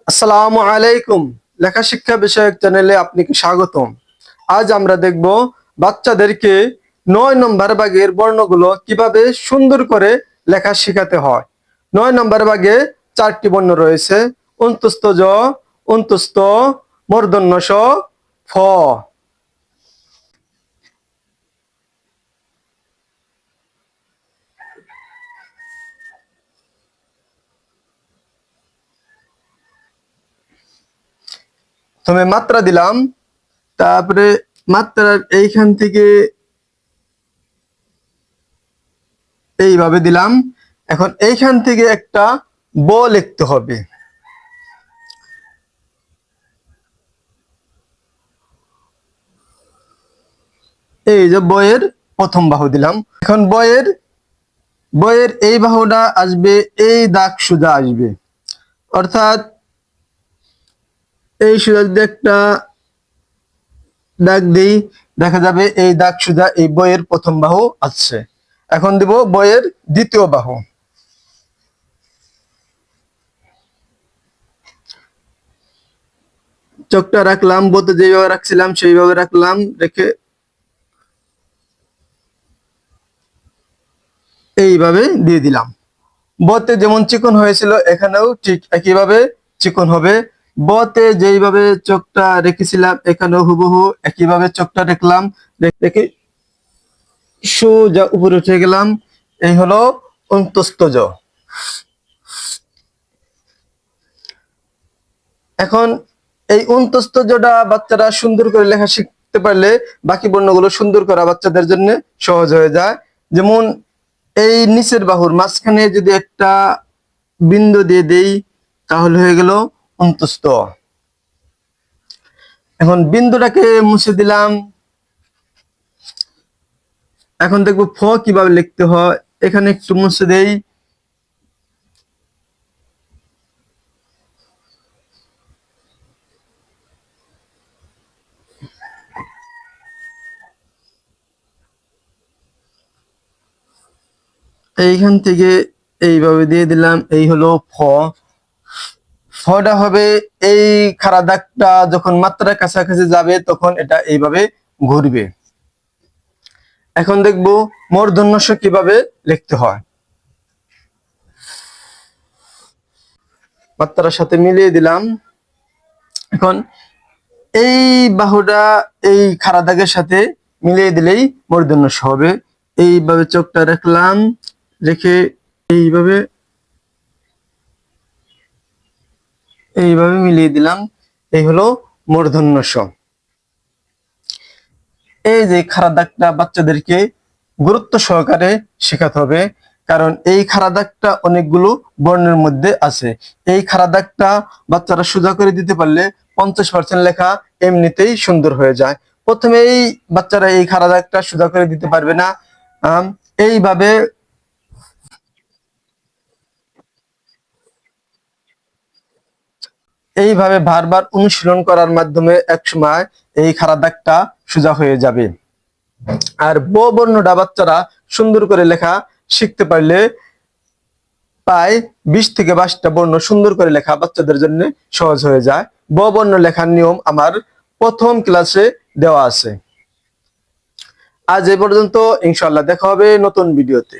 আসসালামু আলাইকুম। লেখা শিক্ষা বিষয়ক চ্যানেলে আপনাকে স্বাগতম। আজ আমরা দেখব বাচ্চাদেরকে 9 নম্বর ভাগের বর্ণগুলো কিভাবে সুন্দর করে লেখা শেখাতে হয়। 9 নম্বর ভাগে 4টি বর্ণ রয়েছে: অন্তস্থ জ, অন্তস্থ, মূর্ধন্য ষ, ফ। প্রথমে মাত্রা দিলাম, তারপরে মাত্রার এইখান থেকে এইভাবে দিলাম। এখন এইখান থেকে একটা ব লিখতে হবে। এই যে বইয়ের প্রথম বাহু দিলাম। এখন বইয়ের এই বাহুটা আসবে, এই দাগ সোজা আসবে, অর্থাৎ এই সোজা যদি একটা দাগ দিই, দেখা যাবে এই দাগ সোজা এই বইয়ের প্রথম বাহু আসছে। এখন দিব বইয়ের দ্বিতীয় বাহু। চোখটা রাখলাম, বইতে যেভাবে রাখছিলাম সেইভাবে রাখলাম, রেখে এইভাবে দিয়ে দিলাম। বতে যেমন চিকন হয়েছিল এখানেও ঠিক একইভাবে চিকন হবে। বতে যেইভাবে চোখটা রেখেছিলাম এখানেও হুবহু একইভাবে চোখটা রাখলাম, রেখে সোজা উপরে উঠে গেলাম। এই হলো অন্তস্থ জ। এখন এই অন্তস্থ জটা বাচ্চারা সুন্দর করে লেখা শিখতে পারলে বাকি বর্ণগুলো সুন্দর করা বাচ্চাদের জন্য সহজ হয়ে যায়। যেমন এই নিচের বাহুর মাঝখানে যদি একটা বিন্দু দিয়ে দেই তাহলে হয়ে গেল অন্তস্থ। এখন বিন্দুটাকে মুছে দিলাম। এখন দেখবো ফ কিভাবে লিখতে হয়। এখানে একটু মুছে দেই। এইখান থেকে এইভাবে দিয়ে দিলাম। এই হলো ফ। ফটা হবে এই খাড়া দাগটা যখন মাত্রার কাছাকাছি যাবে তখন এটা এইভাবে ঘুরবে। এখন দেখবো মূর্ধন্য ষ কিভাবে লিখতে হয়। মাত্রার সাথে মিলিয়ে দিলাম। এখন এই বাহুটা এই খাড়া দাগের সাথে মিলিয়ে দিলেই মূর্ধন্য ষ হবে। এইভাবে চোখটা রাখলাম, রেখে এইভাবে মিলিয়ে দিলাম। এই হলো মূর্ধন্য ষ। এই যে খাড়া দাগটা বাচ্চাদেরকে গুরুত্ব সহকারে শেখাতে হবে, কারণ এই খাড়া দাগটা অনেকগুলো বর্ণের মধ্যে আছে। এই খাড়া দাগটা বাচ্চারা সোজা করে দিতে পারলে 50% লেখা এমনিতেই সুন্দর হয়ে যায়। প্রথমেই বাচ্চারা এই খাড়া দাগটা সোজা করে দিতে পারবে না। এইভাবে এইভাবে বারবার অনুশীলন করার মাধ্যমে একসময় এই খাড়া দাগটা সোজা হয়ে যাবে। আর ব বর্ণটা বাচ্চারা সুন্দর করে লেখা শিখতে পারলে প্রায় 20 থেকে 22টা বর্ণ সুন্দর করে লেখা বাচ্চাদের জন্য সহজ হয়ে যায়। ব বর্ণ লেখার নিয়ম আমার প্রথম ক্লাসে দেওয়া আছে। আজ এই পর্যন্ত, ইনশাআল্লাহ দেখা হবে নতুন ভিডিওতে।